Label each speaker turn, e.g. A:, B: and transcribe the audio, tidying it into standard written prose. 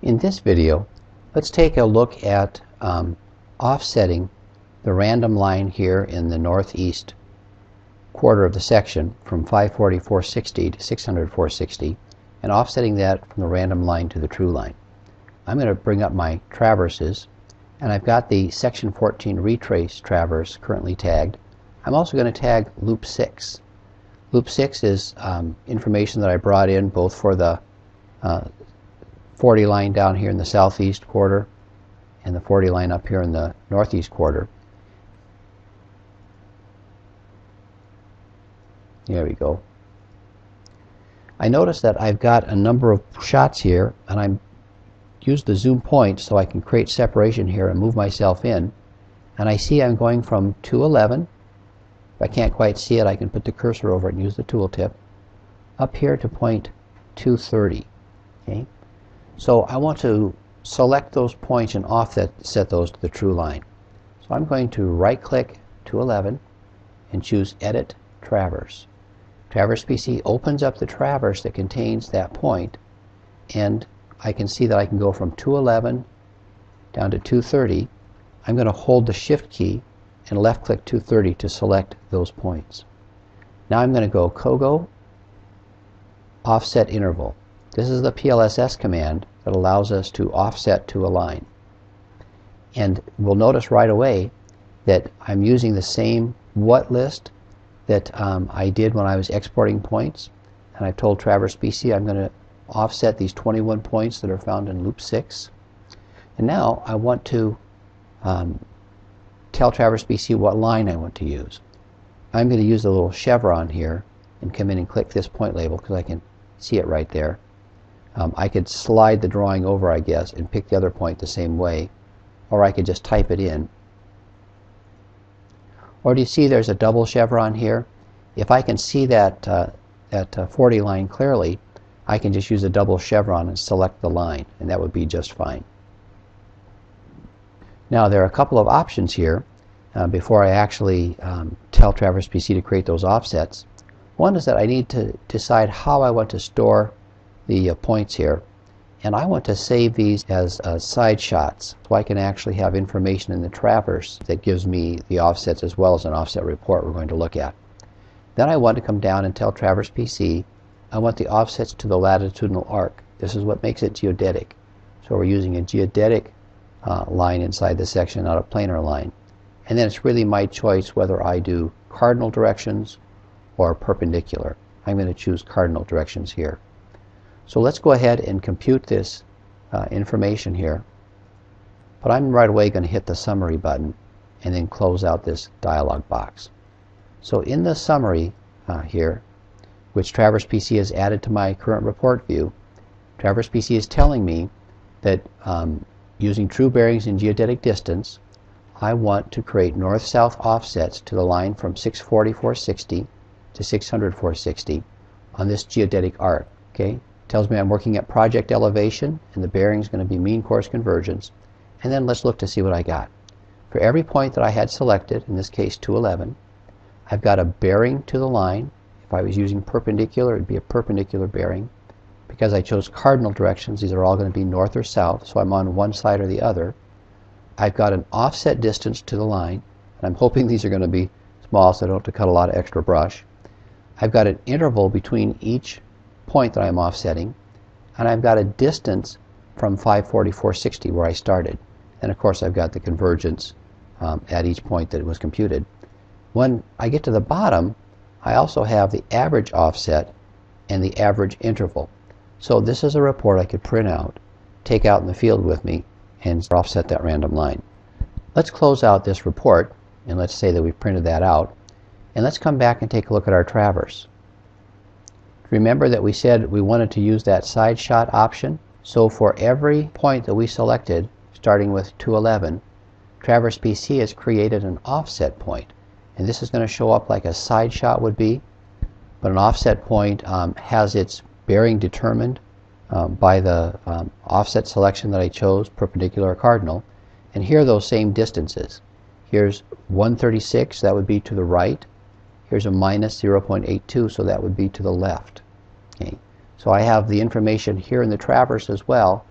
A: In this video, let's take a look at offsetting the random line here in the northeast quarter of the section from 540/460 to 600/460 and offsetting that from the random line to the true line. I'm going to bring up my traverses, and I've got the section 14 retrace traverse currently tagged. I'm also going to tag loop 6. Loop 6 is information that I brought in both for the 40 line down here in the southeast quarter and the 40 line up here in the northeast quarter. There we go. I notice that I've got a number of shots here, and I'm use the zoom point so I can create separation here and move myself in, and I see I'm going from 211. If I can't quite see it, I can put the cursor over it and use the tooltip up here to point 230. Okay, so I want to select those points and offset those to the true line. So I'm going to right click 211 and choose Edit Traverse. Traverse PC opens up the traverse that contains that point, and I can see that I can go from 211 down to 230. I'm going to hold the Shift key and left click 230 to select those points. Now I'm going to go COGO Offset Interval. This is the PLSS command that allows us to offset to a line. And we'll notice right away that I'm using the same what list that I did when I was exporting points, and I've told Traverse PC I'm going to offset these 21 points that are found in loop 6. And now I want to tell Traverse PC what line I want to use. I'm going to use the little chevron here and come in and click this point label because I can see it right there. I could slide the drawing over, I guess, and pick the other point the same way, or I could just type it in. Or do you see there's a double chevron here? If I can see that 40 line clearly, I can just use a double chevron and select the line, and that would be just fine. Now there are a couple of options here before I actually tell Traverse PC to create those offsets. One is that I need to decide how I want to store the points here, and I want to save these as side shots so I can actually have information in the traverse that gives me the offsets as well as an offset report we're going to look at. Then I want to come down and tell Traverse PC I want the offsets to the latitudinal arc. This is what makes it geodetic. So we're using a geodetic line inside the section, not a planar line. And then it's really my choice whether I do cardinal directions or perpendicular. I'm going to choose cardinal directions here. So let's go ahead and compute this information here. But I'm right away going to hit the summary button and then close out this dialog box. So in the summary here, which Traverse PC has added to my current report view, Traverse PC is telling me that using true bearings and geodetic distance, I want to create north-south offsets to the line from 640/460 to 600/460 on this geodetic arc. Okay? Tells me I'm working at project elevation, and the bearing is going to be mean course convergence. And then let's look to see what I got. For every point that I had selected, in this case 211, I've got a bearing to the line. If I was using perpendicular, it would be a perpendicular bearing. Because I chose cardinal directions, these are all going to be north or south, so I'm on one side or the other. I've got an offset distance to the line, and I'm hoping these are going to be small so I don't have to cut a lot of extra brush. I've got an interval between each point that I'm offsetting, and I've got a distance from 540/460 where I started, and of course I've got the convergence at each point that it was computed. When I get to the bottom, I also have the average offset and the average interval. So this is a report I could print out, take out in the field with me, and offset that random line. Let's close out this report, and let's say that we've printed that out, and let's come back and take a look at our traverse. Remember that we said we wanted to use that side shot option. So for every point that we selected, starting with 211, Traverse PC has created an offset point. And this is going to show up like a side shot would be. But an offset point has its bearing determined by the offset selection that I chose, perpendicular or cardinal. And here are those same distances. Here's 136, that would be to the right. Here's a minus 0.82, so that would be to the left. Okay. So I have the information here in the traverse as well